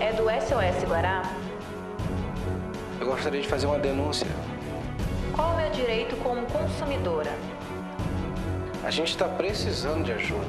é do SOS Guará? Eu gostaria de fazer uma denúncia. Qual o meu direito como consumidora? A gente está precisando de ajuda.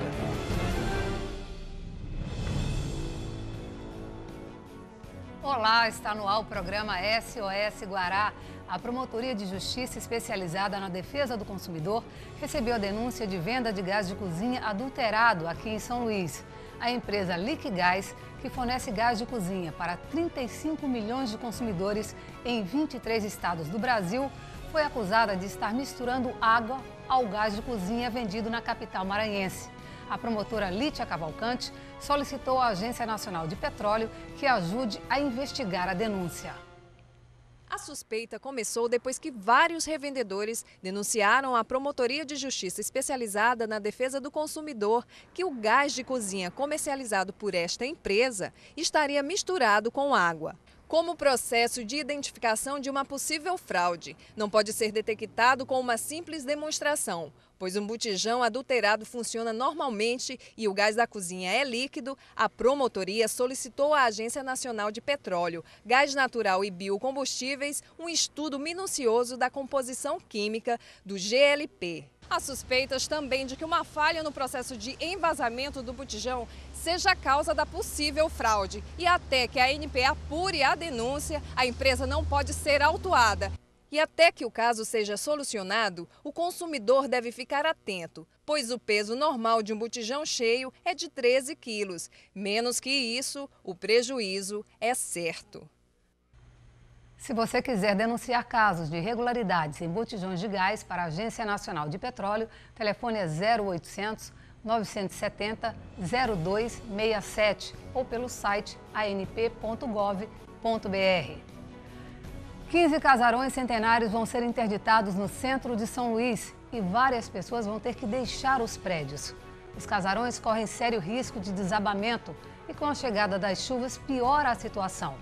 Olá, está no ar o programa SOS Guará. A Promotoria de Justiça especializada na defesa do consumidor recebeu a denúncia de venda de gás de cozinha adulterado aqui em São Luís. A empresa Liquigás, que fornece gás de cozinha para 35 milhões de consumidores em 23 estados do Brasil, foi acusada de estar misturando água ao gás de cozinha vendido na capital maranhense. A promotora Lítia Cavalcante solicitou à Agência Nacional de Petróleo que ajude a investigar a denúncia. A suspeita começou depois que vários revendedores denunciaram à Promotoria de Justiça especializada na defesa do consumidor que o gás de cozinha comercializado por esta empresa estaria misturado com água. Como processo de identificação de uma possível fraude, não pode ser detectado com uma simples demonstração, pois um botijão adulterado funciona normalmente e o gás da cozinha é líquido, a promotoria solicitou à Agência Nacional de Petróleo, Gás Natural e Biocombustíveis um estudo minucioso da composição química do GLP. Há suspeitas também de que uma falha no processo de envasamento do botijão seja a causa da possível fraude. E até que a ANP apure a denúncia, a empresa não pode ser autuada. E até que o caso seja solucionado, o consumidor deve ficar atento, pois o peso normal de um botijão cheio é de 13 quilos. Menos que isso, o prejuízo é certo. Se você quiser denunciar casos de irregularidades em botijões de gás para a Agência Nacional de Petróleo, o telefone é 0800 970 0267 ou pelo site anp.gov.br. 15 casarões centenários vão ser interditados no centro de São Luís e várias pessoas vão ter que deixar os prédios. Os casarões correm sério risco de desabamento e com a chegada das chuvas piora a situação.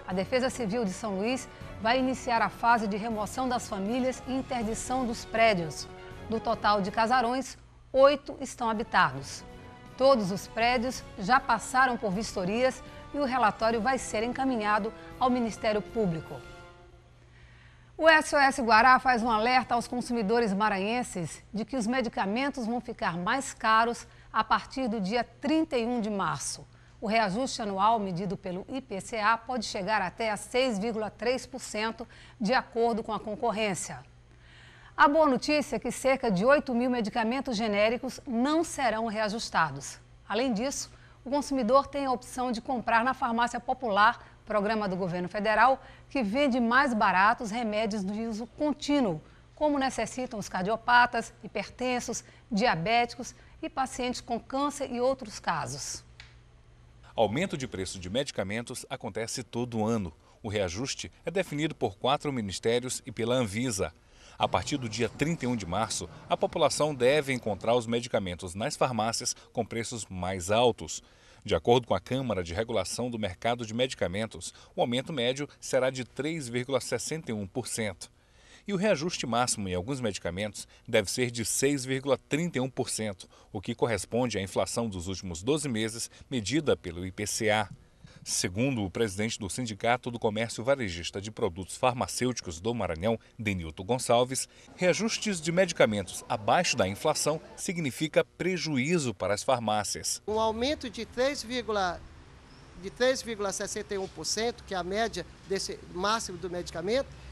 A Defesa Civil de São Luís vai iniciar a fase de remoção das famílias e interdição dos prédios. Do total de casarões, 8 estão habitados. Todos os prédios já passaram por vistorias e o relatório vai ser encaminhado ao Ministério Público. O SOS Guará faz um alerta aos consumidores maranhenses de que os medicamentos vão ficar mais caros a partir do dia 31 de março. O reajuste anual medido pelo IPCA pode chegar até a 6,3%, de acordo com a concorrência. A boa notícia é que cerca de 8 mil medicamentos genéricos não serão reajustados. Além disso, o consumidor tem a opção de comprar na farmácia popular, programa do governo federal, que vende mais baratos remédios de uso contínuo, como necessitam os cardiopatas, hipertensos, diabéticos e pacientes com câncer e outros casos. Aumento de preço de medicamentos acontece todo ano. O reajuste é definido por 4 ministérios e pela Anvisa. A partir do dia 31 de março, a população deve encontrar os medicamentos nas farmácias com preços mais altos. De acordo com a Câmara de Regulação do Mercado de Medicamentos, o aumento médio será de 3,61%. E o reajuste máximo em alguns medicamentos deve ser de 6,31%, o que corresponde à inflação dos últimos 12 meses, medida pelo IPCA. Segundo o presidente do Sindicato do Comércio Varejista de Produtos Farmacêuticos do Maranhão, Denilton Gonçalves, reajustes de medicamentos abaixo da inflação significa prejuízo para as farmácias. Um aumento de 3,61%, que é a média desse máximo do medicamento,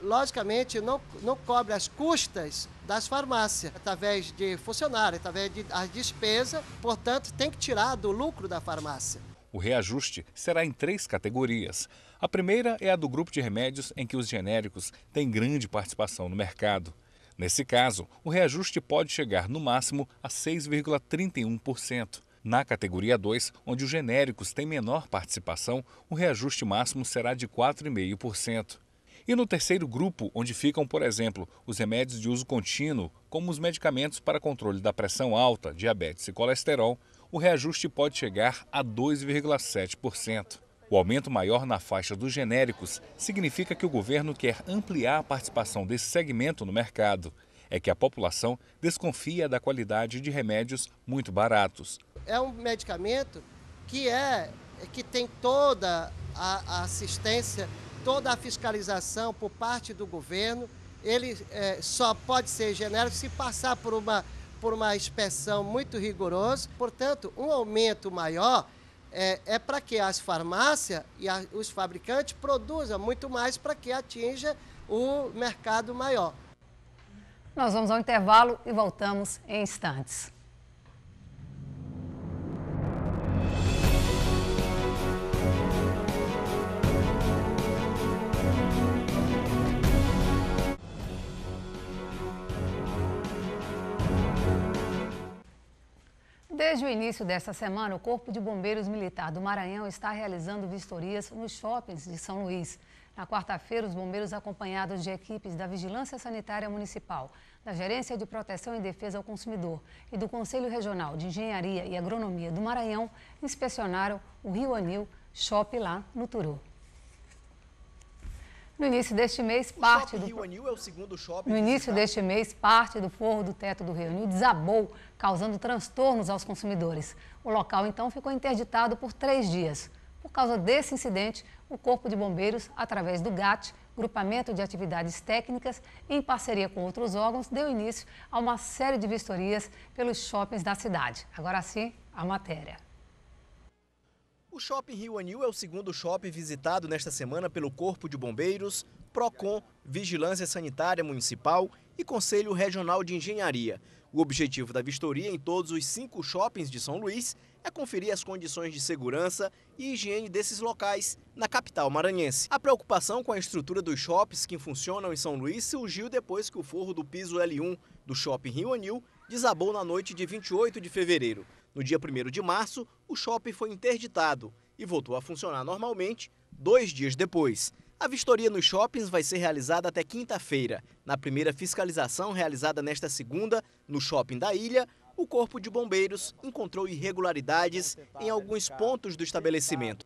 logicamente não cobre as custas das farmácias, através de funcionários, através das despesas, portanto tem que tirar do lucro da farmácia. O reajuste será em 3 categorias. A primeira é a do grupo de remédios em que os genéricos têm grande participação no mercado. Nesse caso, o reajuste pode chegar no máximo a 6,31%. Na categoria 2, onde os genéricos têm menor participação, o reajuste máximo será de 4,5%. E no terceiro grupo, onde ficam, por exemplo, os remédios de uso contínuo, como os medicamentos para controle da pressão alta, diabetes e colesterol, o reajuste pode chegar a 2,7%. O aumento maior na faixa dos genéricos significa que o governo quer ampliar a participação desse segmento no mercado. É que a população desconfia da qualidade de remédios muito baratos. É um medicamento que é que tem toda a assistência, toda a fiscalização por parte do governo. Ele só pode ser genérico se passar por uma inspeção muito rigorosa. Portanto, um aumento maior é para que as farmácias e os fabricantes produzam muito mais para que atinja o mercado maior. Nós vamos ao intervalo e voltamos em instantes. Desde o início desta semana, o Corpo de Bombeiros Militar do Maranhão está realizando vistorias nos shoppings de São Luís. Na quarta-feira, os bombeiros, acompanhados de equipes da Vigilância Sanitária Municipal, da Gerência de Proteção e Defesa ao Consumidor e do Conselho Regional de Engenharia e Agronomia do Maranhão, inspecionaram o Rio Anil Shopping lá no Turu. No início deste mês, parte do forro do teto do Rio Anil desabou, causando transtornos aos consumidores. O local, então, ficou interditado por 3 dias. Por causa desse incidente, o Corpo de Bombeiros, através do GAT, Grupamento de Atividades Técnicas, em parceria com outros órgãos, deu início a uma série de vistorias pelos shoppings da cidade. Agora sim, a matéria. O Shopping Rio Anil é o segundo shopping visitado nesta semana pelo Corpo de Bombeiros, PROCON, Vigilância Sanitária Municipal e Conselho Regional de Engenharia. O objetivo da vistoria em todos os 5 shoppings de São Luís é conferir as condições de segurança e higiene desses locais na capital maranhense. A preocupação com a estrutura dos shoppings que funcionam em São Luís surgiu depois que o forro do piso L1 do Shopping Rio Anil desabou na noite de 28 de fevereiro. No dia 1º de março, o shopping foi interditado e voltou a funcionar normalmente 2 dias depois. A vistoria nos shoppings vai ser realizada até quinta-feira. Na primeira fiscalização realizada nesta segunda, no shopping da Ilha, o Corpo de Bombeiros encontrou irregularidades em alguns pontos do estabelecimento.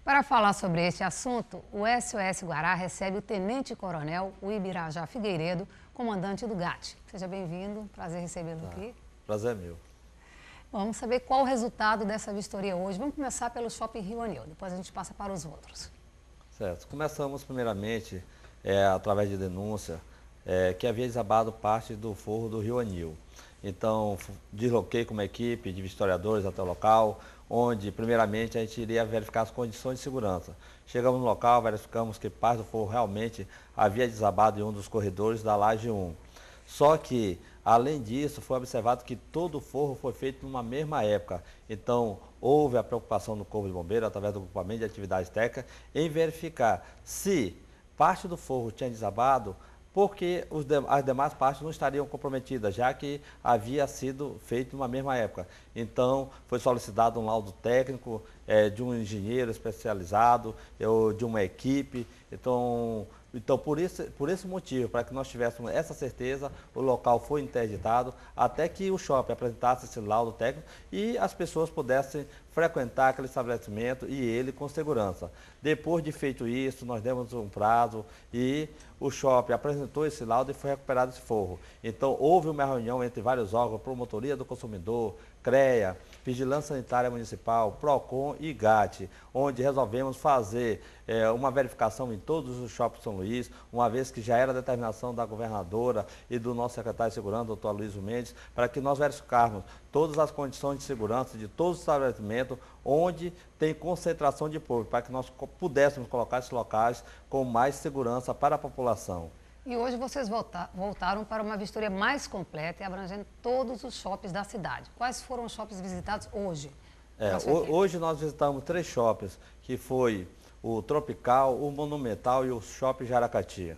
Para falar sobre este assunto, o SOS Guará recebe o Tenente-Coronel Ibirajá Figueiredo, comandante do GAT. Seja bem-vindo, prazer recebê-lo aqui. Prazer é meu. Vamos saber qual o resultado dessa vistoria hoje. Vamos começar pelo Shopping Rio Anil, depois a gente passa para os outros. Certo. Começamos primeiramente, através de denúncia, que havia desabado parte do forro do Rio Anil. Então, desloquei com uma equipe de vistoriadores até o local, onde primeiramente a gente iria verificar as condições de segurança. Chegamos no local, verificamos que parte do forro realmente havia desabado em um dos corredores da laje 1. Só que, além disso, foi observado que todo o forro foi feito numa mesma época. Então, houve a preocupação do Corpo de Bombeiros, através do Grupamento de Atividades Técnicas, em verificar se parte do forro tinha desabado, porque as demais partes não estariam comprometidas, já que havia sido feito numa mesma época. Então, foi solicitado um laudo técnico de um engenheiro especializado, de uma equipe. Então, por esse motivo, para que nós tivéssemos essa certeza, o local foi interditado até que o shopping apresentasse esse laudo técnico e as pessoas pudessem frequentar aquele estabelecimento e ele com segurança. Depois de feito isso, nós demos um prazo e o shopping apresentou esse laudo e foi recuperado esse forro. Então, houve uma reunião entre vários órgãos, Promotoria do Consumidor, CREA, Vigilância Sanitária Municipal, PROCON e GAT, onde resolvemos fazer uma verificação em todos os shoppings de São Luís, uma vez que já era a determinação da governadora e do nosso secretário de Segurança, doutor Aloysio Mendes, para que nós verificarmos todas as condições de segurança de todos os estabelecimentos onde tem concentração de público, para que nós pudéssemos colocar esses locais com mais segurança para a população. E hoje vocês voltaram para uma vistoria mais completa e abrangendo todos os shoppings da cidade. Quais foram os shoppings visitados hoje? Hoje nós visitamos 3 shoppings, que foi o Tropical, o Monumental e o Shopping Jaracati.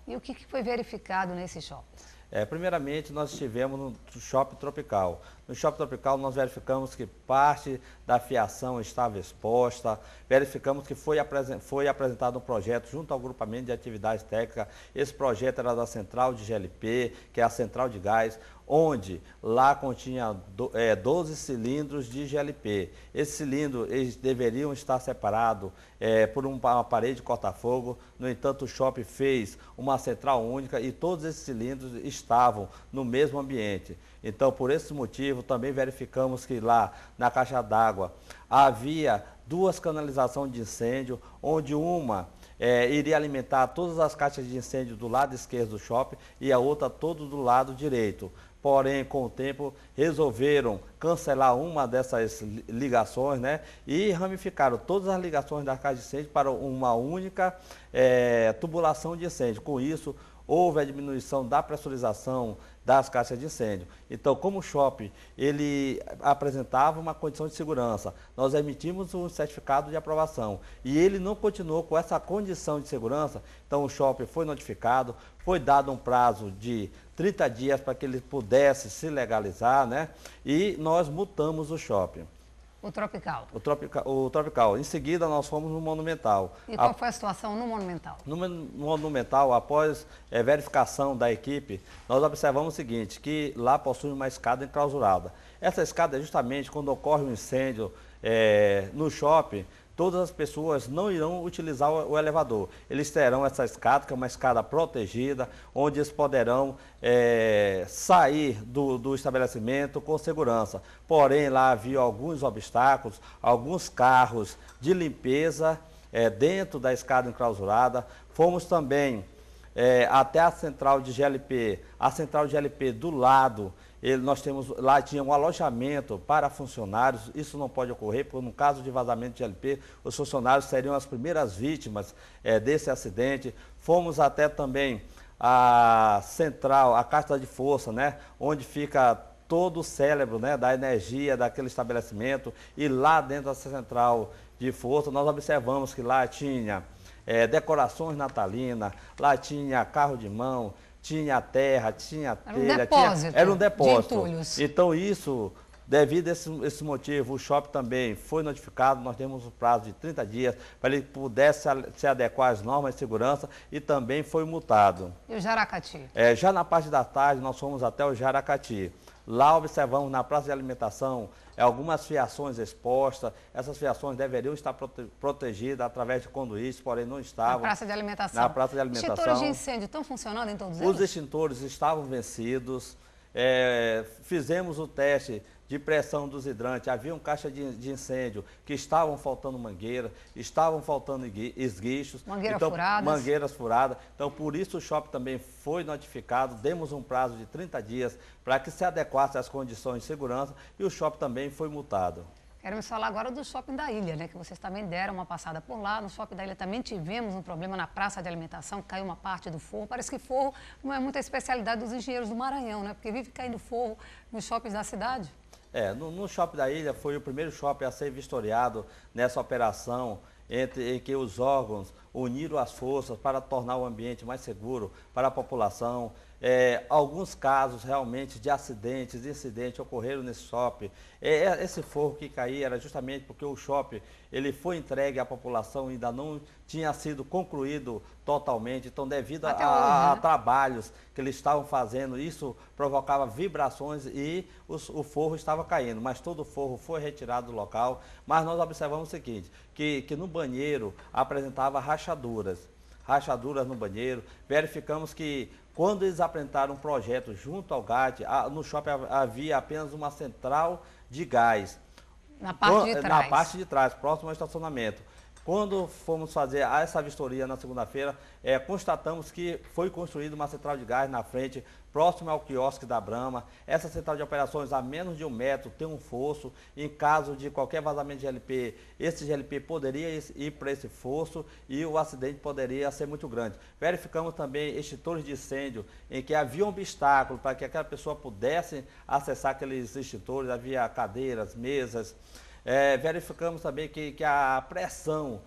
E o que foi verificado nesses shoppings? Primeiramente, nós estivemos no Shopping Tropical. No Shopping Tropical, nós verificamos que parte da fiação estava exposta, verificamos que foi apresentado um projeto junto ao Grupamento de Atividades Técnicas. Esse projeto era da Central de GLP, que é a Central de Gás, onde lá continha 12 cilindros de GLP. Esses cilindros eles deveriam estar separados por uma parede corta-fogo. No entanto, o shopping fez uma central única e todos esses cilindros estavam no mesmo ambiente. Então, por esse motivo, também verificamos que lá na caixa d'água havia 2 canalizações de incêndio, onde uma iria alimentar todas as caixas de incêndio do lado esquerdo do shopping e a outra todo do lado direito. Porém, com o tempo, resolveram cancelar uma dessas ligações, né? E ramificaram todas as ligações da caixa de incêndio para uma única tubulação de incêndio. Com isso, houve a diminuição da pressurização das caixas de incêndio. Então, como o shopping ele apresentava uma condição de segurança, nós emitimos um certificado de aprovação e ele não continuou com essa condição de segurança, então o shopping foi notificado, foi dado um prazo de 30 dias para que ele pudesse se legalizar, né? E nós multamos o shopping. O Tropical. O Tropical. Em seguida, nós fomos no Monumental. E qual foi a situação no Monumental? No Monumental, após verificação da equipe, nós observamos o seguinte, que lá possui uma escada enclausurada. Essa escada é justamente quando ocorre um incêndio no shopping, todas as pessoas não irão utilizar o elevador. Eles terão essa escada, que é uma escada protegida, onde eles poderão sair do estabelecimento com segurança. Porém, lá havia alguns obstáculos, alguns carros de limpeza dentro da escada enclausurada. Fomos também até a central de GLP. A central de GLP do lado, lá tinha um alojamento para funcionários. Isso não pode ocorrer, porque no caso de vazamento de GLP, os funcionários seriam as primeiras vítimas desse acidente. Fomos até também a central, a caixa de força, né, onde fica todo o cérebro, né, da energia daquele estabelecimento. E lá dentro dessa central de força, nós observamos que lá tinha decorações natalinas, lá tinha carro de mão, tinha terra, tinha telha, era um depósito. Então isso, devido a esse motivo, o shopping também foi notificado, nós temos um prazo de 30 dias para ele pudesse se adequar às normas de segurança e também foi multado. E o Jaracati? Já na parte da tarde nós fomos até o Jaracati. Lá observamos na praça de alimentação algumas fiações expostas. Essas fiações deveriam estar protegidas através de conduítes, porém não estavam. Na praça de alimentação. Na praça de alimentação. Extintores de incêndio estão funcionando em todos eles? Os extintores estavam vencidos. Fizemos o teste de pressão dos hidrantes. Havia caixa de incêndio que estavam faltando mangueira, estavam faltando esguichos. Mangueiras furadas. Então, por isso o shopping também foi notificado. Demos um prazo de 30 dias para que se adequasse às condições de segurança e o shopping também foi multado. Queremos falar agora do shopping da Ilha, né? Que vocês também deram uma passada por lá. No shopping da Ilha também tivemos um problema na praça de alimentação, caiu uma parte do forro. Parece que forro não é muita especialidade dos engenheiros do Maranhão, né? Porque vive caindo forro nos shoppings da cidade. No shopping da Ilha foi o primeiro shopping a ser vistoriado nessa operação em que os órgãos uniram as forças para tornar o ambiente mais seguro para a população. Alguns casos realmente de acidentes, de incidentes ocorreram nesse shopping. Esse forro que caiu era justamente porque o shopping ele foi entregue à população e ainda não tinha sido concluído totalmente. Então, devido a trabalhos que eles estavam fazendo, isso provocava vibrações e o forro estava caindo. Mas todo o forro foi retirado do local. Mas nós observamos o seguinte, que no banheiro apresentava rachaduras no banheiro. Verificamos que quando eles apresentaram um projeto junto ao GAT, no shopping havia apenas uma central de gás. Na parte de trás? Na parte de trás, próximo ao estacionamento. Quando fomos fazer essa vistoria na segunda-feira, constatamos que foi construída uma central de gás na frente, próximo ao quiosque da Brahma. Essa central de operações, a menos de 1 metro, tem um fosso. Em caso de qualquer vazamento de GLP, esse GLP poderia ir para esse fosso e o acidente poderia ser muito grande. Verificamos também extintores de incêndio, em que havia um obstáculo para que aquela pessoa pudesse acessar aqueles extintores, havia cadeiras, mesas. Verificamos também que a pressão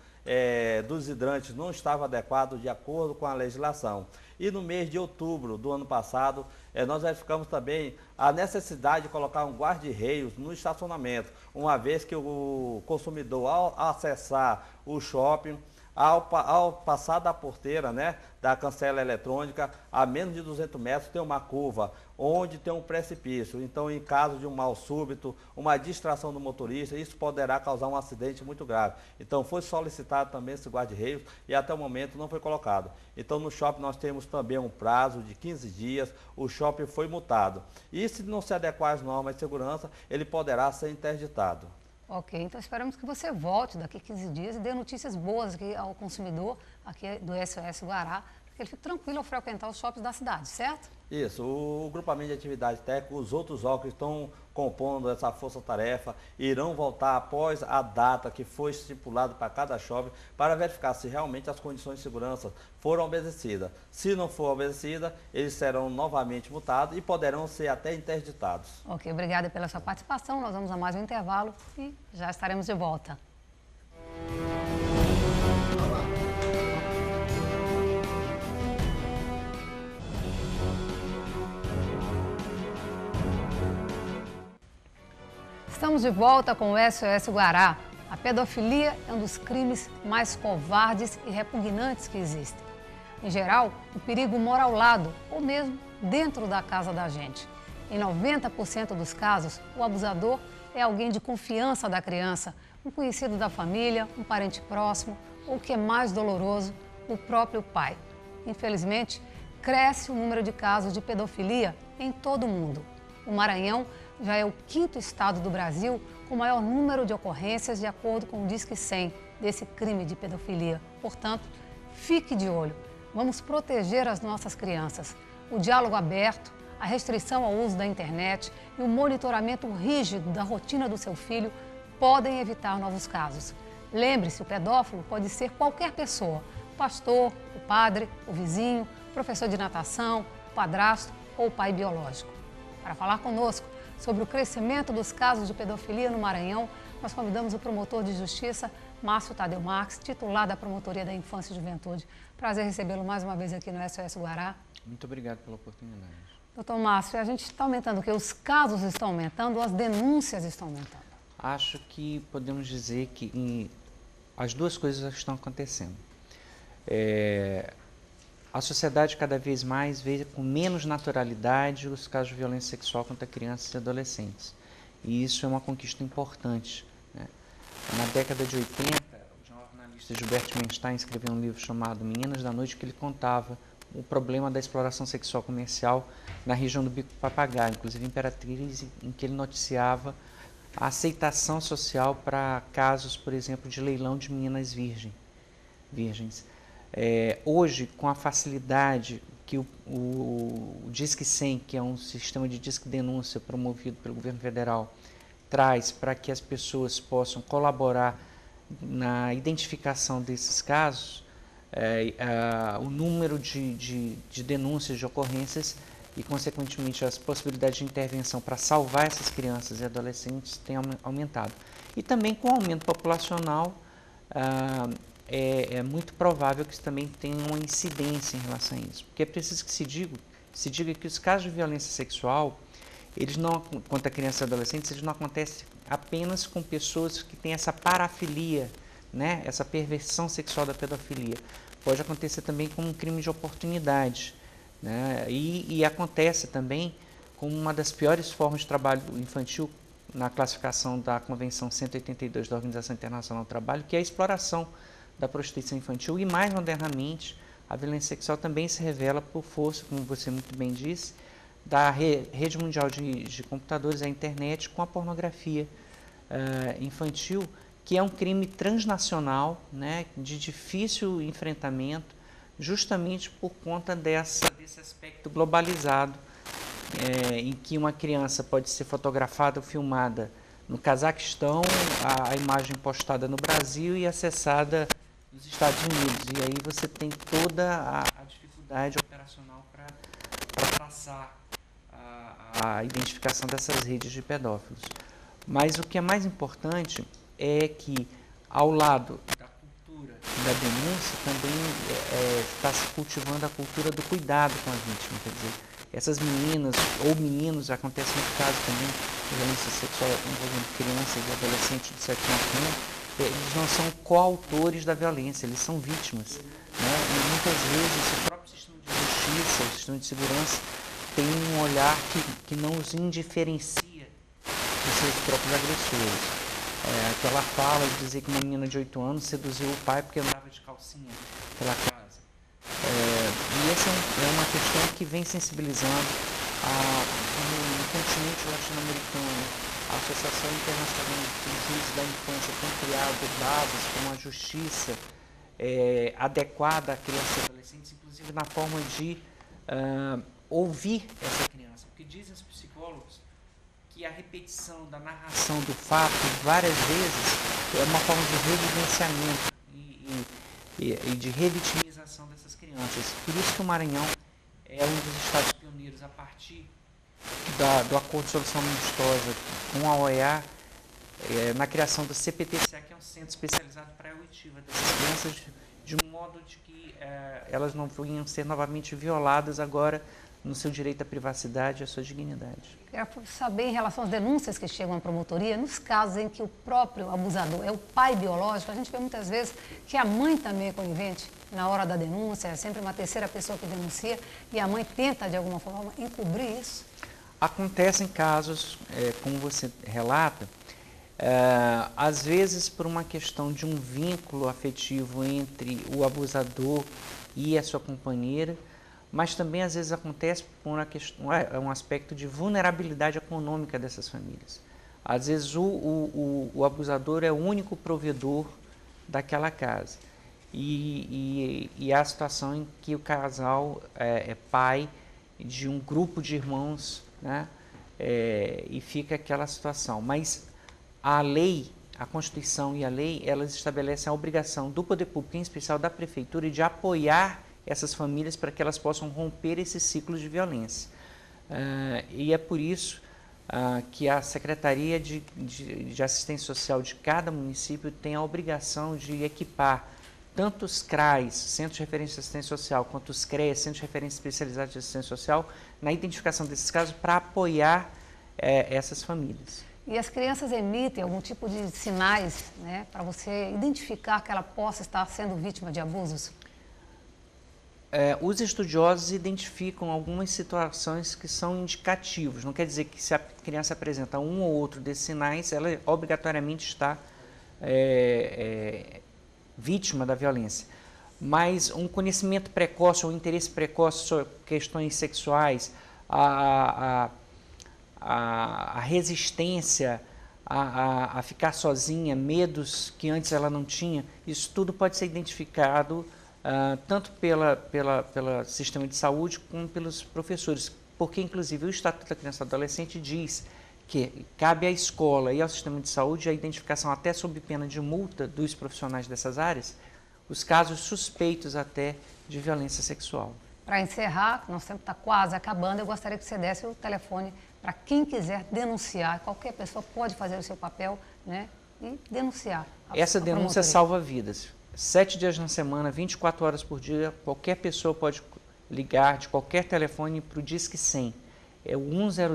dos hidrantes não estava adequada de acordo com a legislação. E no mês de outubro do ano passado, nós verificamos também a necessidade de colocar um guarda-reios no estacionamento, uma vez que o consumidor, ao acessar o shopping, Ao passar da porteira, né, da cancela eletrônica, a menos de 200 metros tem uma curva, onde tem um precipício. Então, em caso de um mal súbito, uma distração do motorista, isso poderá causar um acidente muito grave. Então, foi solicitado também esse guarda-reios e até o momento não foi colocado. Então, no shopping nós temos também um prazo de 15 dias, o shopping foi multado. E se não se adequar às normas de segurança, ele poderá ser interditado. Ok, então esperamos que você volte daqui a 15 dias e dê notícias boas aqui ao consumidor aqui do SOS Guará, para que ele fique tranquilo ao frequentar os shoppings da cidade, certo? Isso, o grupamento de atividade técnica, os outros órgãos que estão compondo essa força-tarefa, irão voltar após a data que foi estipulada para cada shopping, para verificar se realmente as condições de segurança foram obedecidas. Se não for obedecida, eles serão novamente multados e poderão ser até interditados. Ok, obrigada pela sua participação. Nós vamos a mais um intervalo e já estaremos de volta. Estamos de volta com o SOS Guará. A pedofilia é um dos crimes mais covardes e repugnantes que existem. Em geral, o perigo mora ao lado ou mesmo dentro da casa da gente. Em 90% dos casos, o abusador é alguém de confiança da criança, um conhecido da família, um parente próximo ou, o que é mais doloroso, o próprio pai. Infelizmente, cresce o número de casos de pedofilia em todo o mundo. O Maranhão já é o 5º estado do Brasil com maior número de ocorrências, de acordo com o Disque 100, desse crime de pedofilia. Portanto, fique de olho. Vamos proteger as nossas crianças. O diálogo aberto, a restrição ao uso da internet e o monitoramento rígido da rotina do seu filho podem evitar novos casos. Lembre-se, o pedófilo pode ser qualquer pessoa, o pastor, o padre, o vizinho, o professor de natação, o padrasto ou o pai biológico. Para falar conosco sobre o crescimento dos casos de pedofilia no Maranhão, nós convidamos o promotor de justiça, Márcio Tadeu Marques, titular da Promotoria da Infância e Juventude. Prazer recebê-lo mais uma vez aqui no SOS Guará. Muito obrigado pela oportunidade. Doutor Márcio, a gente está aumentando o quê? Os casos estão aumentando, as denúncias estão aumentando? Acho que podemos dizer que as duas coisas estão acontecendo. A sociedade cada vez mais vê com menos naturalidade os casos de violência sexual contra crianças e adolescentes. E isso é uma conquista importante, né? Na década de 80, o jornalista Gilberto Menstein escreveu um livro chamado Meninas da Noite, que ele contava o problema da exploração sexual comercial na região do Bico do Papagaio, inclusive Imperatriz, em que ele noticiava a aceitação social para casos, por exemplo, de leilão de meninas virgens. Hoje, com a facilidade que o Disque 100, que é um sistema de disque denúncia promovido pelo governo federal, traz para que as pessoas possam colaborar na identificação desses casos, o número de denúncias, de ocorrências e, consequentemente, as possibilidades de intervenção para salvar essas crianças e adolescentes tem aumentado. E também com o aumento populacional, é muito provável que isso também tenha uma incidência em relação a isso. Porque é preciso que se diga que os casos de violência sexual, eles não, contra crianças e adolescentes, eles não acontecem apenas com pessoas que têm essa parafilia, né? Essa perversão sexual da pedofilia. Pode acontecer também como um crime de oportunidade, né? E acontece também como uma das piores formas de trabalho infantil na classificação da Convenção 182 da Organização Internacional do Trabalho, que é a exploração da prostituição infantil. E mais modernamente, a violência sexual também se revela por força, como você muito bem disse, da rede mundial de computadores, a internet, com a pornografia infantil, que é um crime transnacional, de difícil enfrentamento, justamente por conta desse aspecto globalizado, em que uma criança pode ser fotografada ou filmada no Cazaquistão, a imagem postada no Brasil e acessada nos Estados Unidos. E aí você tem toda a dificuldade operacional para traçar a identificação dessas redes de pedófilos. Mas o que é mais importante é que, ao lado da cultura da denúncia, também está se cultivando a cultura do cuidado com as vítimas. Quer dizer, essas meninas ou meninos, acontece muito caso também de violência sexual envolvendo crianças e adolescentes de 7 anos, eles não são coautores da violência, eles são vítimas, né? E muitas vezes o próprio sistema de justiça, o sistema de segurança, tem um olhar que não os indiferencia dos seus próprios agressores. Aquela fala de dizer que uma menina de 8 anos seduziu o pai porque andava de calcinha pela casa. E essa é uma questão que vem sensibilizando no continente latino-americano. A Associação Internacional de Juízes da Infância tem criado bases como a justiça adequada a crianças e adolescentes, inclusive na forma de ouvir essa criança. Porque dizem os psicólogos que a repetição da narração do fato várias vezes é uma forma de revivenciamento e de revitimização dessas crianças. Por isso que o Maranhão é um dos estados pioneiros a partir do Acordo de Solução Amistosa com a OEA, na criação do CPTCA, que é um centro especializado para a oitiva dessas crianças, de um modo de que elas não venham ser novamente violadas agora no seu direito à privacidade e à sua dignidade. Quero saber, em relação às denúncias que chegam à promotoria, nos casos em que o próprio abusador é o pai biológico, a gente vê muitas vezes que a mãe também é conivente na hora da denúncia, é sempre uma terceira pessoa que denuncia e a mãe tenta, de alguma forma, encobrir isso. Acontecem casos, como você relata, às vezes por uma questão de um vínculo afetivo entre o abusador e a sua companheira, mas também às vezes acontece por um aspecto de vulnerabilidade econômica dessas famílias. Às vezes o abusador é o único provedor daquela casa e há a situação em que o casal é pai de um grupo de irmãos, né? E fica aquela situação. Mas a lei, a Constituição e a lei, elas estabelecem a obrigação do poder público, em especial da prefeitura, de apoiar essas famílias para que elas possam romper esse ciclo de violência. E é por isso que a Secretaria de Assistência Social de cada município tem a obrigação de equipar tanto os CRAs, Centros de Referência de Assistência Social, quanto os CREAS, Centros de Referência Especializados de Assistência Social, na identificação desses casos para apoiar essas famílias. E as crianças emitem algum tipo de sinais, né, para você identificar que ela possa estar sendo vítima de abusos? Os estudiosos identificam algumas situações que são indicativos. Não quer dizer que se a criança apresenta um ou outro desses sinais, ela obrigatoriamente está vítima da violência. Mas um conhecimento precoce ou interesse precoce sobre questões sexuais, a resistência a ficar sozinha, medos que antes ela não tinha, isso tudo pode ser identificado tanto pelo sistema de saúde como pelos professores, porque inclusive o Estatuto da Criança e do Adolescente diz que cabe à escola e ao sistema de saúde a identificação até sob pena de multa dos profissionais dessas áreas, os casos suspeitos até de violência sexual. Para encerrar, nosso tempo está quase acabando, eu gostaria que você desse o telefone para quem quiser denunciar. Qualquer pessoa pode fazer o seu papel, né, e denunciar. Essa denúncia salva vidas. 7 dias na semana, 24 horas por dia, qualquer pessoa pode ligar de qualquer telefone para o Disque 100. É o 100,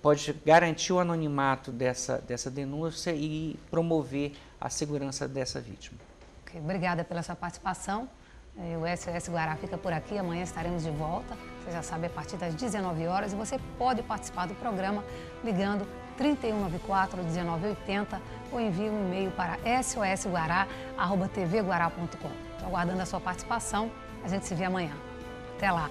pode garantir o anonimato dessa denúncia e promover a segurança dessa vítima. Okay, obrigada pela sua participação. O SOS Guará fica por aqui, amanhã estaremos de volta. Você já sabe, a partir das 19 horas. E você pode participar do programa ligando 3194-1980 ou envie um e-mail para sosguará@tvguará.com. Estou aguardando a sua participação. A gente se vê amanhã. Até lá!